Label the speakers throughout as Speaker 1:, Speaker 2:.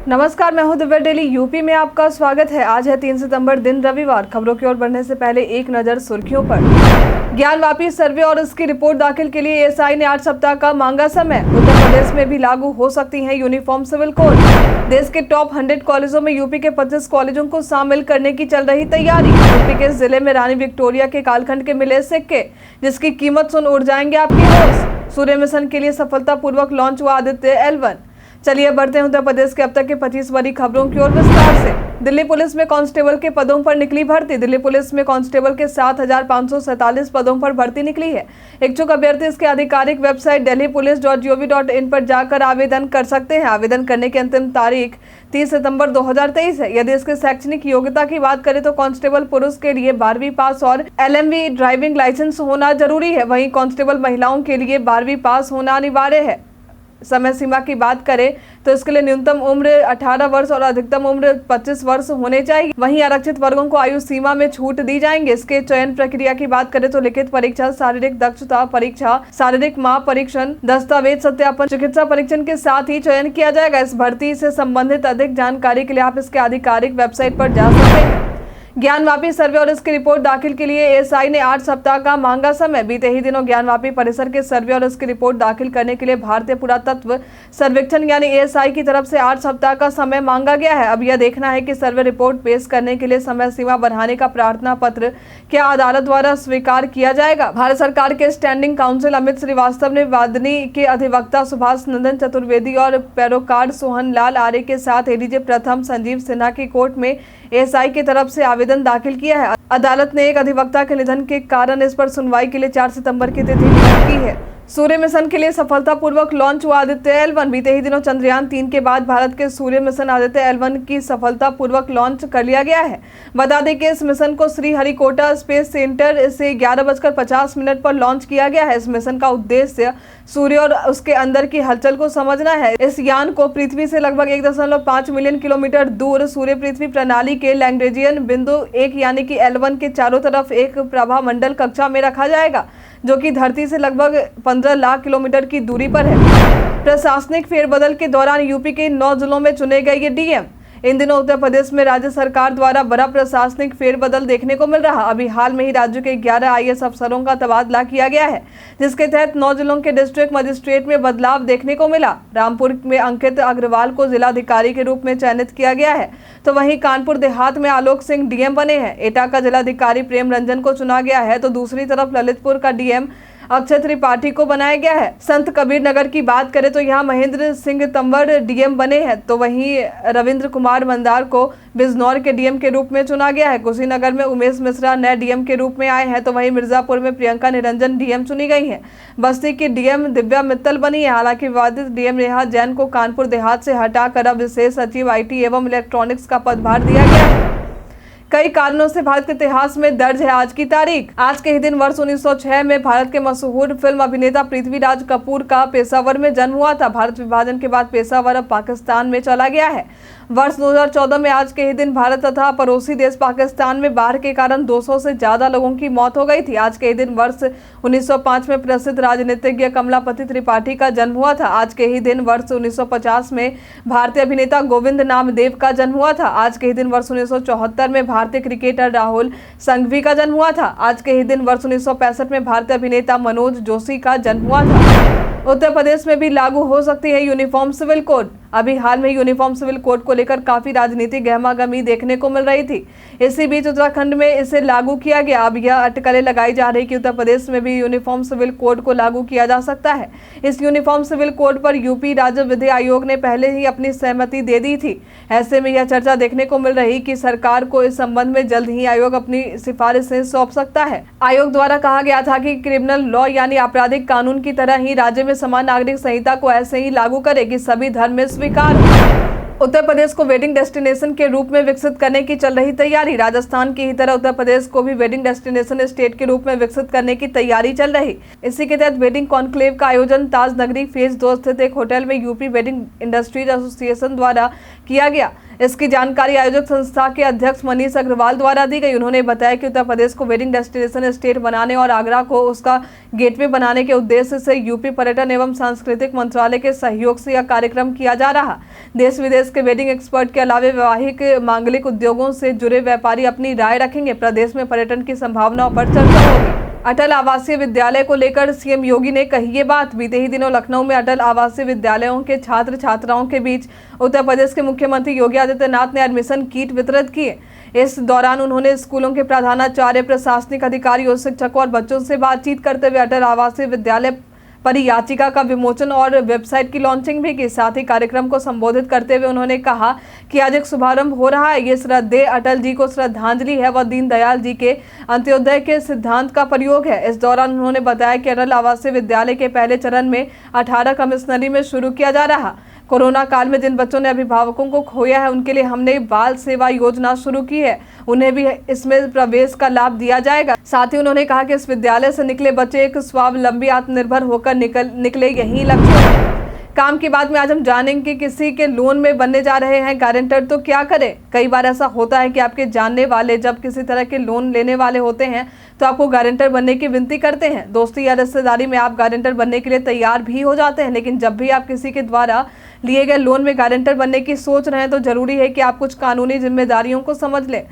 Speaker 1: नमस्कार, मैं हूं दिव्या डेली यूपी में आपका स्वागत है। आज है 3 सितंबर, दिन रविवार। खबरों की ओर बढ़ने से पहले एक नजर सुर्खियों पर। ज्ञानवापी सर्वे और इसकी रिपोर्ट दाखिल के लिए एएसआई ने 8 सप्ताह का मांगा समय। उत्तर प्रदेश में भी लागू हो सकती है यूनिफॉर्म सिविल कोड। देश के टॉप 100 कॉलेजों में यूपी के 25 कॉलेजों को शामिल करने की चल रही तैयारी। यूपी के जिले में रानी विक्टोरिया के कालखंड के मिले सिक्के, जिसकी कीमत सुन उड़ जाएंगे आपके होश। सूर्य मिशन के लिए सफलतापूर्वक लॉन्च हुआ आदित्य L1। चलिए बढ़ते हैं उत्तर प्रदेश के अब तक के 25 बड़ी खबरों की ओर विस्तार से। दिल्ली पुलिस में कांस्टेबल के पदों पर निकली भर्ती। दिल्ली पुलिस में कांस्टेबल के 7,547 पदों पर भर्ती निकली है। इच्छुक अभ्यर्थी इसके आधिकारिक वेबसाइट delhipolice.gov.in पर जाकर आवेदन कर सकते हैं। आवेदन करने की अंतिम तारीख 30 सितंबर 2023 है। यदि इसके शैक्षणिक योग्यता की बात करें तो कांस्टेबल पुरुष के लिए 12वीं पास और LMV ड्राइविंग लाइसेंस होना जरूरी है। वहीं कांस्टेबल महिलाओं के लिए 12वीं पास होना अनिवार्य है। समय सीमा की बात करें तो इसके लिए न्यूनतम उम्र 18 वर्ष और अधिकतम उम्र 25 वर्ष होने चाहिए। वहीं आरक्षित वर्गों को आयु सीमा में छूट दी जाएंगे। इसके चयन प्रक्रिया की बात करें तो लिखित परीक्षा, शारीरिक दक्षता परीक्षा, शारीरिक माप परीक्षण, दस्तावेज सत्यापन, चिकित्सा परीक्षण के साथ ही चयन किया जाएगा। इस भर्ती से संबंधित अधिक जानकारी के लिए आप इसके आधिकारिक वेबसाइट पर जा सकते हैं। ज्ञानवापी सर्वे और इसकी रिपोर्ट दाखिल के लिए एएसआई ने 8 सप्ताह का मांगा समय। बीते ही दिनों ज्ञानवापी परिसर के सर्वे और इसकी रिपोर्ट दाखिल करने के लिए भारतीय पुरातत्व सर्वेक्षण यानी एएसआई की तरफ से 8 सप्ताह का समय मांगा गया है। अब यह देखना है कि सर्वे रिपोर्ट पेश करने के लिए समय सीमा बढ़ाने का प्रार्थना पत्र क्या अदालत द्वारा स्वीकार किया जाएगा। भारत सरकार के स्टैंडिंग काउंसिल अमित श्रीवास्तव ने वादनी के अधिवक्ता सुभाष नंदन चतुर्वेदी और पैरोकार सोहन लाल आर्य के साथ एडीजे प्रथम संजीव सिन्हा की कोर्ट में एएसआई की तरफ से आवेदन दाखिल किया है। अदालत ने एक अधिवक्ता के निधन के कारण इस पर सुनवाई के लिए 4 सितंबर की तिथि नियत की है। सूर्य मिशन के लिए सफलतापूर्वक लॉन्च हुआ आदित्य L1। बीते ही दिनों चंद्रयान 3 के बाद भारत के सूर्य मिशन आदित्य L1 की सफलतापूर्वक लॉन्च कर लिया गया है। बता दें कि इस मिशन को श्रीहरिकोटा स्पेस सेंटर से 11:50 पर लॉन्च किया गया है। इस मिशन का उद्देश्य सूर्य और उसके अंदर की हलचल को समझना है। इस यान को पृथ्वी से लगभग 1.5 मिलियन किलोमीटर दूर सूर्य पृथ्वी प्रणाली के लैग्रेंजियन बिंदु 1 यानी कि L1 के चारों तरफ एक प्रभा मंडल कक्षा में रखा जाएगा, जो कि धरती से लगभग 15 लाख किलोमीटर की दूरी पर है। प्रशासनिक फेरबदल के दौरान यूपी के 9 जिलों में चुने गए ये डीएम। इन दिनों उत्तर प्रदेश में राज्य सरकार द्वारा बड़ा प्रशासनिक फेरबदल देखने को मिल रहा। अभी हाल में ही राज्य के 11 IAS अफसरों का तबादला किया गया है, जिसके तहत 9 जिलों के डिस्ट्रिक्ट मजिस्ट्रेट में बदलाव देखने को मिला। रामपुर में अंकित अग्रवाल को जिलाधिकारी के रूप में चयनित किया गया है, तो वहीं कानपुर देहात में आलोक सिंह डीएम बने हैं। एटा का जिलाधिकारी प्रेम रंजन को चुना गया है, तो दूसरी तरफ ललितपुर का डीएम अक्षय त्रिपाठी को बनाया गया है। संत कबीर नगर की बात करें तो यहाँ महेंद्र सिंह तंवर डीएम बने हैं, तो वहीं रविंद्र कुमार मंदार को बिजनौर के डीएम के रूप में चुना गया है। कुशीनगर में उमेश मिश्रा नए डीएम के रूप में आए हैं, तो वहीं मिर्जापुर में प्रियंका निरंजन डीएम चुनी गई हैं। बस्ती की डीएम दिव्या मित्तल बनी है। हालांकि विवादित डीएम नेहा जैन को कानपुर देहात से हटाकर अब विशेष सचिव IT एवं इलेक्ट्रॉनिक्स का पदभार दिया गया है। कई कारणों से भारत के इतिहास में दर्ज है आज की तारीख। आज के ही दिन वर्ष 1906 में भारत के मशहूर फिल्म अभिनेता पृथ्वीराज कपूर का पेशावर में जन्म हुआ था। भारत विभाजन के बाद पेशावर अब पाकिस्तान में चला गया है। वर्ष 2014 में आज के ही दिन भारत तथा पड़ोसी देश पाकिस्तान में बाढ़ के कारण 200 से ज्यादा लोगों की मौत हो गई थी। आज के ही दिन वर्ष 1905 में प्रसिद्ध राजनीतिज्ञ कमलापति त्रिपाठी का जन्म हुआ था। आज के ही दिन वर्ष 1950 में भारतीय अभिनेता गोविंद नामदेव का जन्म हुआ था। आज के ही दिन वर्ष 1974 में भारतीय क्रिकेटर राहुल संघवी का जन्म हुआ था। आज के ही दिन वर्ष 1965 में भारतीय अभिनेता मनोज जोशी का जन्म हुआ था। उत्तर प्रदेश में भी लागू हो सकती है यूनिफॉर्म सिविल कोड। अभी हाल में यूनिफॉर्म सिविल कोड को लेकर काफी राजनीतिक गहमागहमी देखने को मिल रही थी। इसी बीच उत्तराखंड में इसे लागू किया गया। अब यह अटकलें लगाई जा रही कि उत्तर प्रदेश में भी यूनिफॉर्म सिविल कोड को लागू किया जा सकता है। इस यूनिफॉर्म सिविल कोड पर यूपी राज्य विधि आयोग ने पहले ही अपनी सहमति दे दी थी। ऐसे में यह चर्चा देखने को मिल रही कि सरकार को इस संबंध में जल्द ही आयोग अपनी सिफारिशें सौंप सकता है। आयोग द्वारा कहा गया था कि क्रिमिनल लॉ यानी आपराधिक कानून की तरह ही राज्य में समान नागरिक संहिता को ऐसे ही लागू करे कि सभी धर्म में स्वीकार हो। उत्तर प्रदेश को वेडिंग डेस्टिनेशन के रूप में विकसित करने की चल रही तैयारी। राजस्थान की ही तरह उत्तर प्रदेश को भी वेडिंग डेस्टिनेशन स्टेट के रूप में विकसित करने की तैयारी चल रही। इसी के तहत वेडिंग कॉन्क्लेव का आयोजन ताज नगरी फेज 2 स्थित एक होटल में यूपी वेडिंग इंडस्ट्रीज एसोसिएशन द्वारा किया गया। इसकी जानकारी आयोजक संस्था के अध्यक्ष मनीष अग्रवाल द्वारा दी गई। उन्होंने बताया कि उत्तर प्रदेश को वेडिंग डेस्टिनेशन स्टेट बनाने और आगरा को उसका गेटवे बनाने के उद्देश्य से यूपी पर्यटन एवं सांस्कृतिक मंत्रालय के सहयोग से यह कार्यक्रम किया जा रहा। देश विदेश के वेडिंग एक्सपर्ट के अलावा वैवाहिक मांगलिक उद्योगों से जुड़े व्यापारी अपनी राय रखेंगे। प्रदेश में पर्यटन की संभावनाओं पर चर्चा होगी। अटल आवासीय विद्यालय को लेकर सीएम योगी ने कही ये बात। बीते ही दिनों लखनऊ में अटल आवासीय विद्यालयों के छात्र छात्राओं के बीच उत्तर प्रदेश के मुख्यमंत्री योगी आदित्यनाथ ने एडमिशन किट वितरित किए। इस दौरान उन्होंने स्कूलों के प्रधानाचार्य, प्रशासनिक अधिकारियों, शिक्षकों और बच्चों से बातचीत करते हुए अटल आवासीय विद्यालय परियाचिका का विमोचन और वेबसाइट की लॉन्चिंग भी की। साथ ही कार्यक्रम को संबोधित करते हुए उन्होंने कहा कि आज एक शुभारंभ हो रहा है। ये श्रद्धेय अटल जी को श्रद्धांजलि है व दीनदयाल जी के अंत्योदय के सिद्धांत का प्रयोग है। इस दौरान उन्होंने बताया कि अटल आवासीय विद्यालय के पहले चरण में 18 कमिश्नरी में शुरू किया जा रहा। कोरोना काल में जिन बच्चों ने अभिभावकों को खोया है उनके लिए हमने बाल सेवा योजना शुरू की है, उन्हें भी इसमें प्रवेश का लाभ दिया जाएगा। साथ ही उन्होंने कहा कि इस विद्यालय से निकले बच्चे एक स्वावलंबी आत्मनिर्भर होकर निकले, यही लक्ष्य है। काम की बात में आज हम जानेंगे कि किसी के लोन में बनने जा रहे हैं गारंटर तो क्या करें। कई बार ऐसा होता है कि आपके जानने वाले जब किसी तरह के लोन लेने वाले होते हैं तो आपको गारंटर बनने की विनती करते हैं। दोस्ती या रिश्तेदारी में आप गारंटर बनने के लिए तैयार भी हो जाते हैं, लेकिन जब भी आप किसी के द्वारा लिए गए लोन में गारंटर बनने की सोच रहे हैं तो जरूरी है कि आप कुछ कानूनी जिम्मेदारियों को समझ लें,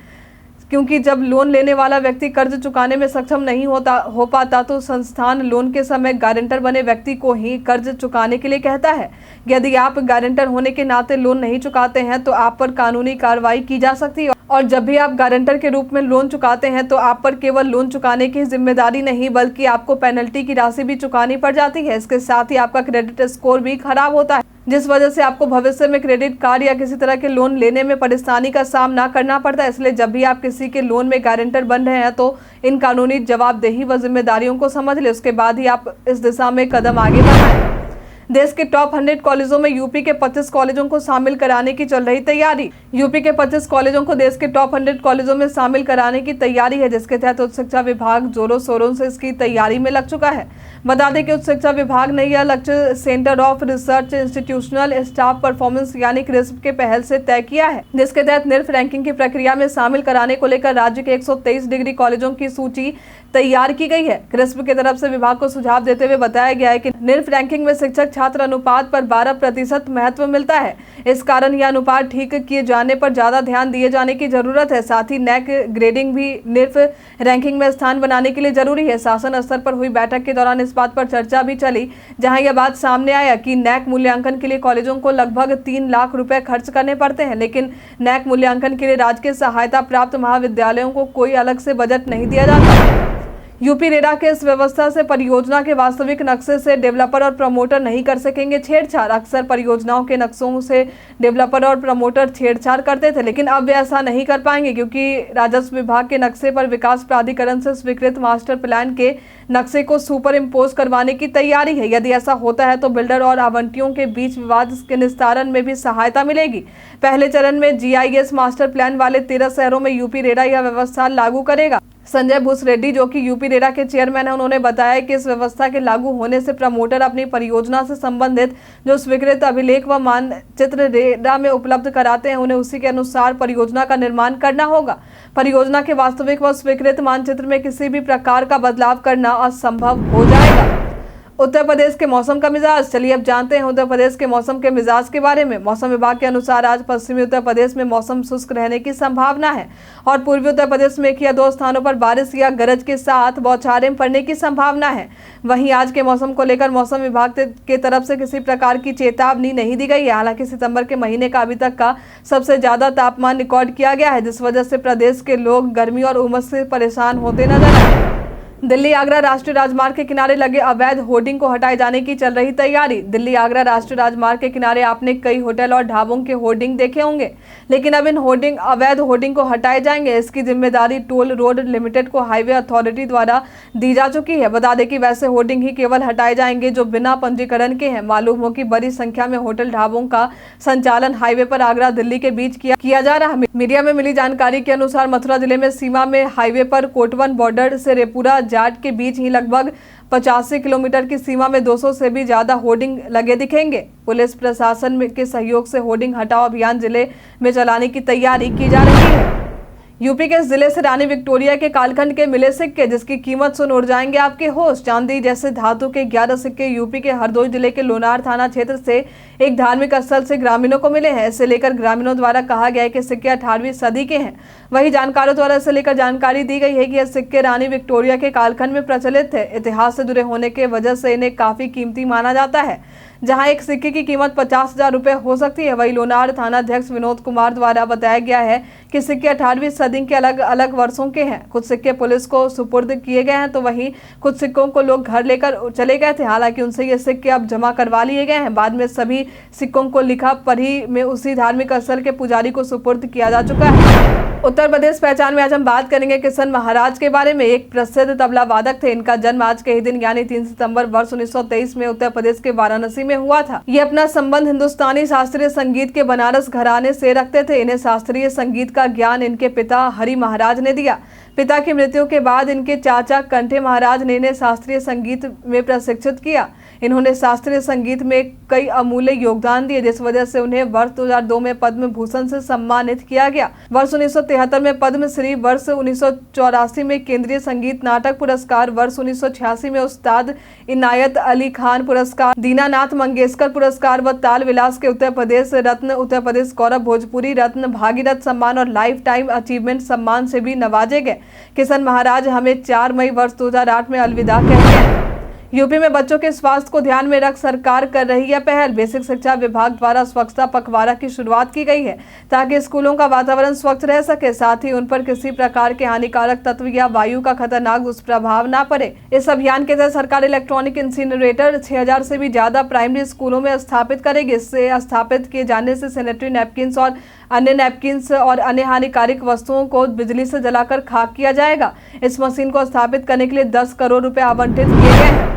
Speaker 1: क्योंकि जब लोन लेने वाला व्यक्ति कर्ज चुकाने में सक्षम नहीं हो पाता तो संस्थान लोन के समय गारंटर बने व्यक्ति को ही कर्ज चुकाने के लिए कहता है। यदि आप गारंटर होने के नाते लोन नहीं चुकाते हैं तो आप पर कानूनी कार्रवाई की जा सकती है। और जब भी आप गारंटर के रूप में लोन चुकाते हैं तो आप पर केवल लोन चुकाने की जिम्मेदारी नहीं बल्कि आपको पेनल्टी की राशि भी चुकानी पड़ जाती है। इसके साथ ही आपका क्रेडिट स्कोर भी खराब होता है, जिस वजह से आपको भविष्य में क्रेडिट कार्ड या किसी तरह के लोन लेने में परेशानी का सामना करना पड़ता है। इसलिए जब भी आप किसी के लोन में गारंटर बन रहे हैं तो इन कानूनी जवाबदेही व जिम्मेदारियों को समझ लें, उसके बाद ही आप इस दिशा में कदम आगे बढ़ाएं। देश के टॉप 100 कॉलेजों में यूपी के 25 कॉलेजों को शामिल कराने की चल रही तैयारी। यूपी के 25 कॉलेजों को देश के टॉप 100 कॉलेजों में शामिल कराने की तैयारी है, जिसके तहत उच्च शिक्षा विभाग जोरों शोरों से इसकी तैयारी में लग चुका है। बता दें कि उच्च शिक्षा विभाग ने यह लक्ष्य centre of research institutional staff performance यानी क्रिस्प के पहल से तय किया है, जिसके तहत निरफ रैंकिंग की प्रक्रिया में शामिल कराने को लेकर राज्य के 123 डिग्री कॉलेजों की सूची तैयार की गई है। क्रिस्प की तरफ से विभाग को सुझाव देते हुए बताया गया है कि निरफ रैंकिंग में शिक्षक छात्र अनुपात पर 12% महत्व मिलता है। इस कारण यह अनुपात ठीक किए जाने पर ज्यादा ध्यान दिए जाने की जरूरत है। साथ ही नैक ग्रेडिंग भी निरफ रैंकिंग में स्थान बनाने के लिए जरूरी है। शासन स्तर पर हुई बैठक के दौरान इस बात पर चर्चा भी चली, जहां यह बात सामने आया कि नैक मूल्यांकन के लिए कॉलेजों को लगभग 3 लाख रुपए खर्च करने पड़ते हैं, लेकिन नैक मूल्यांकन के लिए राज्य के सहायता प्राप्त महाविद्यालयों को कोई अलग से बजट नहीं दिया जाता। यूपी रेरा के इस व्यवस्था से परियोजना के वास्तविक नक्शे से डेवलपर और प्रमोटर नहीं कर सकेंगे छेड़छाड़। अक्सर परियोजनाओं के नक्शों से डेवलपर और प्रमोटर छेड़छाड़ करते थे, लेकिन अब वे ऐसा नहीं कर पाएंगे, क्योंकि राजस्व विभाग के नक्शे पर विकास प्राधिकरण से स्वीकृत मास्टर प्लान के नक्शे को सुपर इम्पोज करवाने की तैयारी है। यदि ऐसा होता है तो बिल्डर और आवंटियों के बीच विवाद के निस्तारण में भी सहायता मिलेगी। पहले चरण में GIS मास्टर प्लान वाले 13 शहरों में यूपी रेरा यह व्यवस्था लागू करेगा। संजय भूसरेड्डी, जो कि यूपी रेरा के चेयरमैन है, उन्होंने बताया कि इस व्यवस्था के लागू होने से प्रमोटर अपनी परियोजना से संबंधित जो स्वीकृत अभिलेख व मानचित्र रेरा में उपलब्ध कराते हैं उन्हें उसी के अनुसार परियोजना का निर्माण करना होगा। परियोजना के वास्तविक व स्वीकृत मानचित्र में किसी भी प्रकार का बदलाव करना असंभव हो जाएगा। उत्तर प्रदेश के मौसम का मिजाज। चलिए अब जानते हैं उत्तर प्रदेश के मौसम के मिजाज के बारे में। मौसम विभाग के अनुसार आज पश्चिमी उत्तर प्रदेश में मौसम शुष्क रहने की संभावना है और पूर्वी उत्तर प्रदेश में 1 या 2 स्थानों पर बारिश या गरज के साथ बौछारें पड़ने की संभावना है। वहीं आज के मौसम को लेकर मौसम विभाग की तरफ से किसी प्रकार की चेतावनी नहीं दी गई है। हालांकि सितंबर के महीने का अभी तक का सबसे ज्यादा तापमान रिकॉर्ड किया गया है, जिस वजह से प्रदेश के लोग गर्मी और उमस से परेशान होते नजर आए। दिल्ली आगरा राष्ट्रीय राजमार्ग के किनारे लगे अवैध होर्डिंग को हटाए जाने की चल रही तैयारी। दिल्ली आगरा राष्ट्रीय राजमार्ग के किनारे आपने कई होटल और ढाबों के होर्डिंग देखे होंगे, लेकिन अब इन अवैध होर्डिंग को हटाए जाएंगे। इसकी जिम्मेदारी टोल रोड लिमिटेड को हाईवे अथॉरिटी द्वारा दी जा चुकी है। बता दें कि वैसे होर्डिंग ही केवल हटाए जाएंगे जो बिना पंजीकरण के हैं। मालूम हो कि बड़ी संख्या में होटल ढाबों का संचालन हाईवे पर आगरा दिल्ली के बीच किया जा रहा है। मीडिया में मिली जानकारी के अनुसार मथुरा जिले में सीमा में हाईवे पर कोटवन बॉर्डर से रेपुरा जाट के बीच ही लगभग 85 किलोमीटर की सीमा में 200 से भी ज्यादा होर्डिंग लगे दिखेंगे। पुलिस प्रशासन के सहयोग से होर्डिंग हटाओ अभियान जिले में चलाने की तैयारी की जा रही है। यूपी के जिले से रानी विक्टोरिया के कालखंड के मिले सिक्के, जिसकी कीमत सुन उड़ जाएंगे आपके होश। चांदी जैसे धातु के 11 सिक्के यूपी के हरदोई जिले के लोनार थाना क्षेत्र से एक धार्मिक स्थल से ग्रामीणों को मिले हैं। इसे लेकर ग्रामीणों द्वारा कहा गया है कि सिक्के 18वीं सदी के हैं। वहीं जानकारों द्वारा इसे लेकर जानकारी दी गई है कि यह सिक्के रानी विक्टोरिया के कालखंड में प्रचलित थे। इतिहास से जुड़े होने के वजह से इन्हें काफी कीमती माना जाता है, जहां एक सिक्के की कीमत 50,000 रुपए हो सकती है। वहीं लोनार थानाध्यक्ष विनोद कुमार द्वारा बताया गया है कि सिक्के 18वीं सदी के अलग अलग वर्षों के हैं। कुछ सिक्के पुलिस को सुपुर्द किए गए हैं, तो वहीं कुछ सिक्कों को लोग घर लेकर चले गए थे। हालांकि उनसे ये सिक्के अब जमा करवा लिए गए हैं। बाद में सभी सिक्कों को लिखा पढ़ी में उसी धार्मिक स्थल के पुजारी को सुपुर्द किया जा चुका है। उत्तर प्रदेश पहचान में आज हम बात करेंगे किशन महाराज के बारे में। एक प्रसिद्ध तबला वादक थे। इनका जन्म आज के ही दिन यानी 3 सितंबर वर्ष 1923 में उत्तर प्रदेश के वाराणसी में हुआ था। ये अपना संबंध हिंदुस्तानी शास्त्रीय संगीत के बनारस घराने से रखते थे। इन्हें शास्त्रीय संगीत का ज्ञान इनके पिता हरि महाराज ने दिया। पिता की मृत्यु के बाद इनके चाचा कंठे महाराज ने इन्हें शास्त्रीय संगीत में प्रशिक्षित किया। इन्होंने शास्त्रीय संगीत में कई अमूल्य योगदान दिए, जिस वजह से उन्हें वर्ष 2002 में पद्म भूषण से सम्मानित किया गया। वर्ष 1973 में पद्मश्री, वर्ष 1984 में केंद्रीय संगीत नाटक पुरस्कार, वर्ष 1986 में उस्ताद इनायत अली खान पुरस्कार, दीनानाथ मंगेशकर पुरस्कार व ताल विलास के उत्तर प्रदेश रत्न, उत्तर प्रदेश गौरव भोजपुरी रत्न, भागीरथ सम्मान और लाइफ टाइम अचीवमेंट सम्मान से भी नवाजे गए। किशन महाराज हमें 4 मई वर्ष 2008 में अलविदा कहते हैं। यूपी में बच्चों के स्वास्थ्य को ध्यान में रख सरकार कर रही है पहल। बेसिक शिक्षा विभाग द्वारा स्वच्छता पखवाड़ा की शुरुआत की गई है, ताकि स्कूलों का वातावरण स्वच्छ रह सके, साथ ही उन पर किसी प्रकार के हानिकारक तत्व या वायु का खतरनाक दुष्प्रभाव न पड़े। इस अभियान के तहत सरकार इलेक्ट्रॉनिक इंसिनरेटर 6000 से भी ज्यादा प्राइमरी स्कूलों में स्थापित करेगी। इससे स्थापित किए जाने से सैनिटरी नैपकिन्स और अन्य नैपकिन्स और अन्य हानिकारक वस्तुओं को बिजली से जलाकर खाक किया जाएगा। इस मशीन को स्थापित करने के लिए 10 करोड़ रुपए आवंटित किए गए हैं।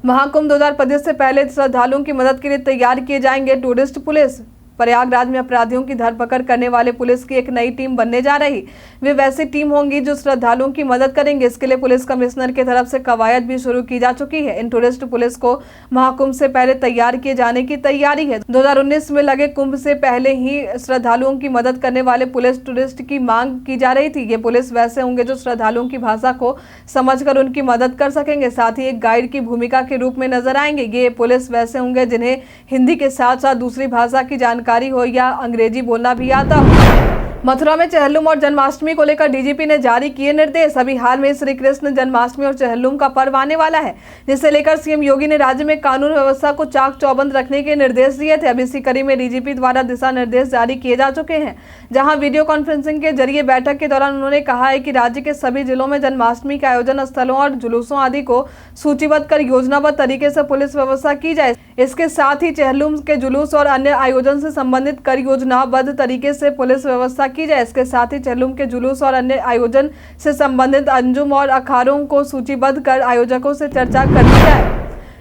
Speaker 1: महाकुंभ 2025 से पहले श्रद्धालुओं की मदद के लिए तैयार किए जाएंगे टूरिस्ट पुलिस। प्रयागराज में अपराधियों की धरपकड़ करने वाले पुलिस की एक नई टीम बनने जा रही। वे वैसी टीम होंगी जो श्रद्धालुओं की मदद करेंगे। इसके लिए पुलिस कमिश्नर की तरफ से कवायद भी शुरू की जा चुकी है। इन टूरिस्ट पुलिस को महाकुंभ से पहले तैयार किए जाने की तैयारी है। 2019 में लगे कुंभ से पहले ही श्रद्धालुओं की मदद करने वाले पुलिस टूरिस्ट की मांग की जा रही थी। ये पुलिस वैसे होंगे जो श्रद्धालुओं की भाषा को समझकर उनकी मदद कर सकेंगे, साथ ही एक गाइड की भूमिका के रूप में नजर आएंगे। ये पुलिस वैसे होंगे जिन्हें हिंदी के साथ साथ दूसरी भाषा की जानकारी हो या अंग्रेजी बोलना भी आता हो। मथुरा में चेहल्लुम और जन्माष्टमी को लेकर डीजीपी ने जारी किए निर्देश। अभी हाल में श्री कृष्ण जन्माष्टमी और चेहल्लुम का पर्व आने वाला है, जिसे लेकर सीएम योगी ने राज्य में कानून व्यवस्था को चाक चौबंद रखने के निर्देश दिए थे। अब इसी कड़ी में डीजीपी द्वारा दिशा निर्देश जारी किए जा चुके हैं, जहां वीडियो कॉन्फ्रेंसिंग के जरिए बैठक के दौरान उन्होंने कहा है कि राज्य के सभी जिलों में जन्माष्टमी के आयोजन स्थलों और जुलूसों आदि को सूचीबद्ध कर योजनाबद्ध तरीके से पुलिस व्यवस्था की जाए। इसके साथ ही चेहल्लुम के जुलूस और अन्य आयोजन से संबंधित कर योजनाबद्ध तरीके से पुलिस व्यवस्था की जाए। इसके साथ ही चेहल्लुम के जुलूस और अन्य आयोजन से संबंधित अंजुम और अखाड़ों को सूचीबद्ध कर आयोजकों से चर्चा करनी जाए।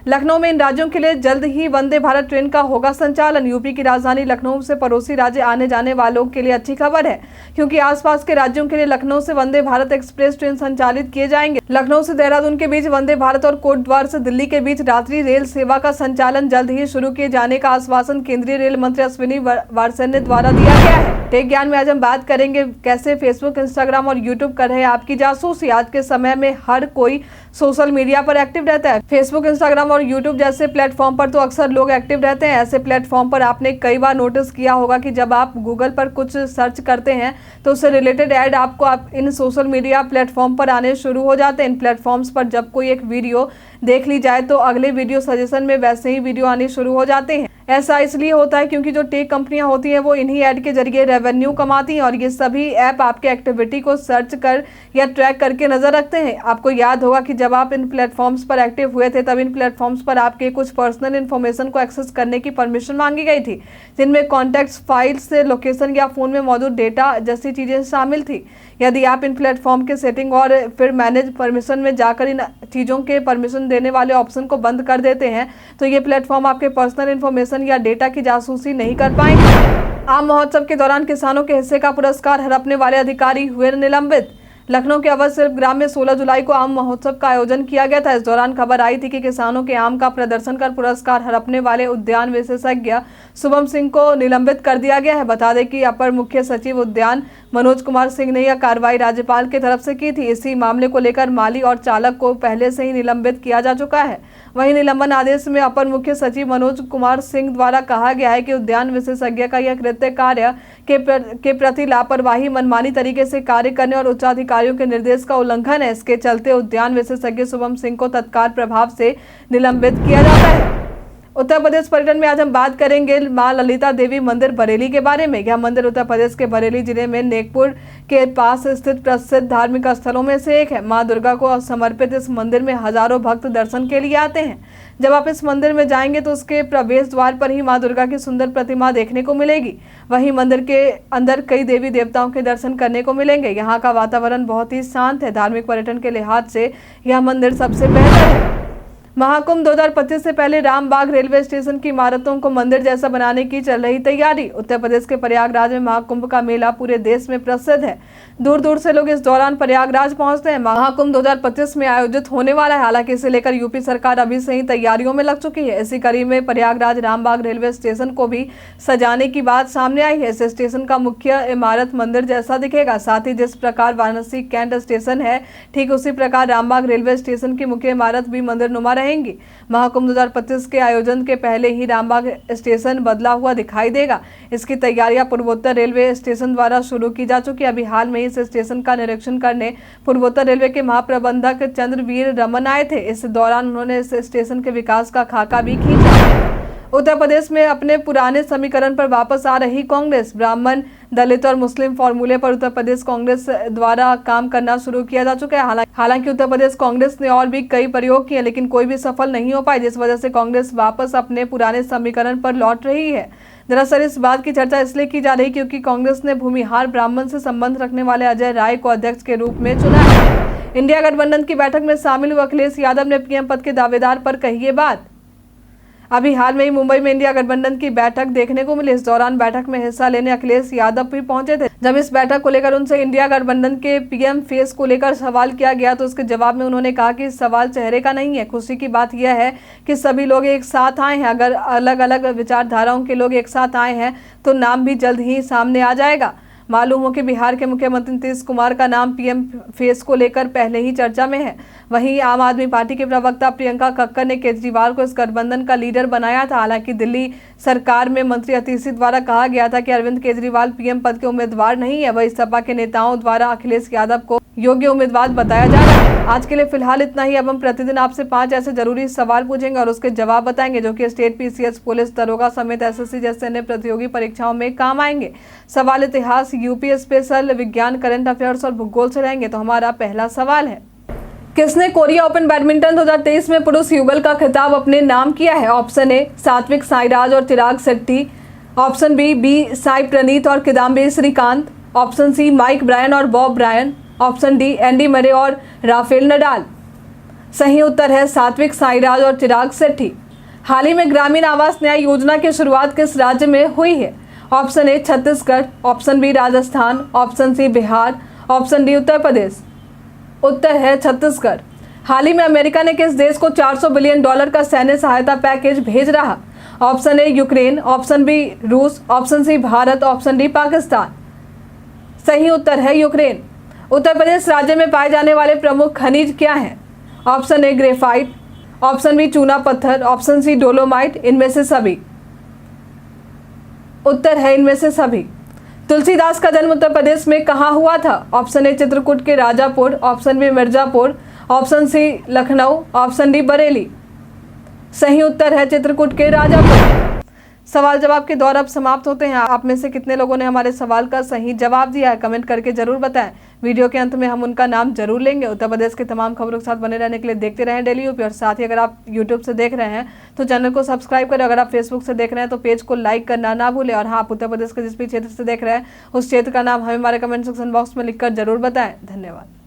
Speaker 1: लखनऊ में इन राज्यों के लिए जल्द ही वंदे भारत ट्रेन का होगा संचालन। यूपी की राजधानी लखनऊ से पड़ोसी राज्य आने जाने वालों के लिए अच्छी खबर है, क्योंकि आसपास के राज्यों के लिए लखनऊ से वंदे भारत एक्सप्रेस ट्रेन संचालित किए जाएंगे। लखनऊ से देहरादून के बीच वंदे भारत और कोटद्वार से दिल्ली के बीच रात्रि रेल सेवा का संचालन जल्द ही शुरू किए जाने का आश्वासन केंद्रीय रेल मंत्री अश्विनी वारसेने द्वारा दिया गया है। टेक ज्ञान में आज हम बात करेंगे कैसे फेसबुक, इंस्टाग्राम और यूट्यूब कर रहे हैं आपकी जासूसी। आज के समय में हर कोई सोशल मीडिया पर एक्टिव रहता है। फेसबुक, इंस्टाग्राम और यूट्यूब जैसे प्लेटफॉर्म पर तो अक्सर लोग एक्टिव रहते हैं। ऐसे प्लेटफॉर्म पर आपने कई बार नोटिस किया होगा कि जब आप गूगल पर कुछ सर्च करते हैं तो उससे रिलेटेड ऐड आपको इन सोशल मीडिया प्लेटफॉर्म पर आने शुरू हो जाते हैं। इन प्लेटफॉर्म्स पर जब कोई एक वीडियो देख ली जाए तो अगले वीडियो सजेशन में वैसे ही वीडियो आने शुरू हो जाते हैं। ऐसा इसलिए होता है क्योंकि जो टेक कंपनियां होती हैं वो इन्हीं ऐड के जरिए रेवेन्यू कमाती हैं, और ये सभी ऐप आपके एक्टिविटी को सर्च कर या ट्रैक करके नजर रखते हैं। आपको याद होगा कि जब आप इन प्लेटफॉर्म्स पर एक्टिव हुए थे तब इन प्लेटफॉर्म्स पर आपके कुछ पर्सनल इन्फॉर्मेशन को एक्सेस करने की परमिशन मांगी गई थी, जिनमें कॉन्टैक्ट्स, फाइल्स, लोकेशन या फोन में मौजूद डेटा जैसी चीजें शामिल थी। यदि आप इन प्लेटफॉर्म के सेटिंग और फिर मैनेज परमिशन में जाकर इन चीज़ों के परमिशन देने वाले ऑप्शन को बंद कर देते हैं तो ये प्लेटफॉर्म आपके पर्सनल इन्फॉर्मेशन या डेटा की जासूसी नहीं कर पाएंगे। आम महोत्सव के दौरान किसानों के हिस्से का पुरस्कार हड़पने वाले अधिकारी हुए निलंबित। लखनऊ के अवध शिल्प ग्राम में 16 जुलाई को आम महोत्सव का आयोजन किया गया था। इस दौरान खबर आई थी कि किसानों के आम का प्रदर्शन कर पुरस्कार हड़पने वाले उद्यान विशेषज्ञ शुभम सिंह को निलंबित कर दिया गया है। बता दें कि अपर मुख्य सचिव उद्यान मनोज कुमार सिंह ने यह कार्रवाई राज्यपाल की तरफ से की थी। इसी मामले को लेकर माली और चालक को पहले से ही निलंबित किया जा चुका है। वहीं निलंबन आदेश में अपर मुख्य सचिव मनोज कुमार सिंह द्वारा कहा गया है कि उद्यान विशेषज्ञ का यह कृत्य कार्य के प्रति लापरवाही, मनमानी तरीके से कार्य करने और उच्चाधिकारियों के निर्देश का उल्लंघन है। इसके चलते उद्यान विशेषज्ञ शुभम सिंह को तत्काल प्रभाव से निलंबित किया जाता है। उत्तर प्रदेश पर्यटन में आज हम बात करेंगे मां ललिता देवी मंदिर बरेली के बारे में। यह मंदिर उत्तर प्रदेश के बरेली जिले में नेकपुर के पास स्थित प्रसिद्ध धार्मिक स्थलों में से एक है। मां दुर्गा को समर्पित इस मंदिर में हजारों भक्त दर्शन के लिए आते हैं। जब आप इस मंदिर में जाएंगे तो उसके प्रवेश द्वार पर ही मां दुर्गा की सुंदर प्रतिमा देखने को मिलेगी। वहीं मंदिर के अंदर कई देवी देवताओं के दर्शन करने को मिलेंगे। यहाँ का वातावरण बहुत ही शांत है। धार्मिक पर्यटन के लिहाज से यह मंदिर सबसे बेहतर है। महाकुंभ 2025 से पहले रामबाग रेलवे स्टेशन की इमारतों को मंदिर जैसा बनाने की चल रही तैयारी। उत्तर प्रदेश के प्रयागराज में महाकुंभ का मेला पूरे देश में प्रसिद्ध है। दूर दूर से लोग इस दौरान प्रयागराज पहुंचते हैं। महाकुंभ 2025 में आयोजित होने वाला है। हालांकि इसे लेकर यूपी सरकार अभी से ही तैयारियों में लग चुकी है। इसी कड़ी में प्रयागराज रामबाग रेलवे स्टेशन को भी सजाने की बात सामने आई है। इस स्टेशन का मुख्य इमारत मंदिर जैसा दिखेगा। साथ ही जिस प्रकार वाराणसी कैंट स्टेशन है, ठीक उसी प्रकार रामबाग रेलवे स्टेशन की मुख्य इमारत भी मंदिर नुमा रहेंगी। महाकुंभ 2025 के आयोजन के पहले ही रामबाग स्टेशन बदला हुआ दिखाई देगा। इसकी तैयारियां पूर्वोत्तर रेलवे स्टेशन द्वारा शुरू की जा चुकी है। अभी हाल में इस स्टेशन का निरीक्षण करने पूर्वोत्तर रेलवे के महाप्रबंधक चंद्रवीर रमन आए थे। इस दौरान उन्होंने इस स्टेशन के विकास का खाका भी खींचा। उत्तर प्रदेश में अपने पुराने समीकरण पर वापस आ रही कांग्रेस। ब्राह्मण, दलित और मुस्लिम फॉर्मूले पर उत्तर प्रदेश कांग्रेस द्वारा काम करना शुरू किया जा चुका है। हालांकि उत्तर प्रदेश कांग्रेस ने और भी कई प्रयोग किए, लेकिन कोई भी सफल नहीं हो पाए, जिस वजह से कांग्रेस वापस अपने पुराने समीकरण पर लौट रही है। दरअसल इस बात की चर्चा इसलिए की जा रही क्योंकि कांग्रेस ने भूमिहार ब्राह्मण से संबंध रखने वाले अजय राय को अध्यक्ष के रूप में चुना है। इंडिया गठबंधन की बैठक में शामिल हुए अखिलेश यादव ने पीएम पद के दावेदार पर कही ये बात। अभी हाल में ही मुंबई में इंडिया गठबंधन की बैठक देखने को मिली। इस दौरान बैठक में हिस्सा लेने अखिलेश यादव भी पहुंचे थे। जब इस बैठक को लेकर उनसे इंडिया गठबंधन के पीएम फेस को लेकर सवाल किया गया तो उसके जवाब में उन्होंने कहा कि सवाल चेहरे का नहीं है। खुशी की बात यह है कि सभी लोग एक साथ आए हैं। अगर अलग अलग विचारधाराओं के लोग एक साथ आए हैं तो नाम भी जल्द ही सामने आ जाएगा। मालूम हो कि बिहार के मुख्यमंत्री नीतीश कुमार का नाम पीएम फेस को लेकर पहले ही चर्चा में है। वहीं आम आदमी पार्टी के प्रवक्ता प्रियंका कक्कर ने केजरीवाल को इस गठबंधन का लीडर बनाया था। हालांकि दिल्ली सरकार में मंत्री अतिशी द्वारा कहा गया था कि अरविंद केजरीवाल पीएम पद के उम्मीदवार नहीं है। वही सपा के नेताओं द्वारा अखिलेश यादव को योग्य उम्मीदवार बताया जा रहा है। आज के लिए फिलहाल इतना ही। अब हम प्रतिदिन आपसे 5 ऐसे जरूरी सवाल पूछेंगे और उसके जवाब बताएंगे जो कि स्टेट, पीसीएस, पुलिस, दरोगा समेत एसएससी जैसे अन्य प्रतियोगी परीक्षाओं में काम आएंगे। सवाल इतिहास, यूपी स्पेशल, विज्ञान, करंट अफेयर्स और भूगोल से रहेंगे। तो हमारा पहला सवाल है, किसने कोरिया ओपन बैडमिंटन 2023 में पुरुष युगल का खिताब अपने नाम किया है? ऑप्शन ए सात्विक साईराज और चिराग शेट्टी, ऑप्शन बी साई प्रणीत और Kidambi Srikanth, option C Mike Bryan और Bob Bryan, option D Andy Murray और राफेल नडाल। सही उत्तर है सात्विक साईराज और चिराग शेट्टी। हाल ही में ग्रामीण आवास न्याय योजना की शुरुआत किस राज्य में हुई है? Option A Chhattisgarh, option B Rajasthan, option C Bihar, option D Uttar Pradesh. उत्तर है छत्तीसगढ़। हाल ही में अमेरिका ने किस देश को $400 बिलियन का सैन्य सहायता पैकेज भेज रहा? Option A Ukraine, option B रूस, option C Bharat, option D Pakistan. सही उत्तर है यूक्रेन। उत्तर प्रदेश राज्य में पाए जाने वाले प्रमुख खनिज क्या हैं? Option A graphite, option B चूना पत्थर, ऑप्शन सी डोलोमाइट, इनमें से सभी। उत्तर है इनमें से सभी। तुलसीदास का जन्म उत्तर प्रदेश में कहाँ हुआ था? ऑप्शन ए चित्रकूट के Rajapur, option B Mirzapur, option C Lucknow, option D Bareilly. सही उत्तर है चित्रकूट के राजापुर। सवाल जवाब के दौर अब समाप्त होते हैं। आप में से कितने लोगों ने हमारे सवाल का सही जवाब दिया है, कमेंट करके जरूर बताएं। वीडियो के अंत में हम उनका नाम जरूर लेंगे। उत्तर प्रदेश के तमाम खबरों के साथ बने रहने के लिए देखते रहें डेली यूपी। और साथ ही अगर आप यूट्यूब से देख रहे हैं तो चैनल को सब्सक्राइब करें। अगर आप फेसबुक से देख रहे हैं तो पेज को लाइक करना ना भूलें। और हाँ, आप उत्तर प्रदेश के जिस भी क्षेत्र से देख रहे हैं उस क्षेत्र का नाम हमें हमारे कमेंट सेक्शन बॉक्स में लिखकर जरूर बताएं। धन्यवाद।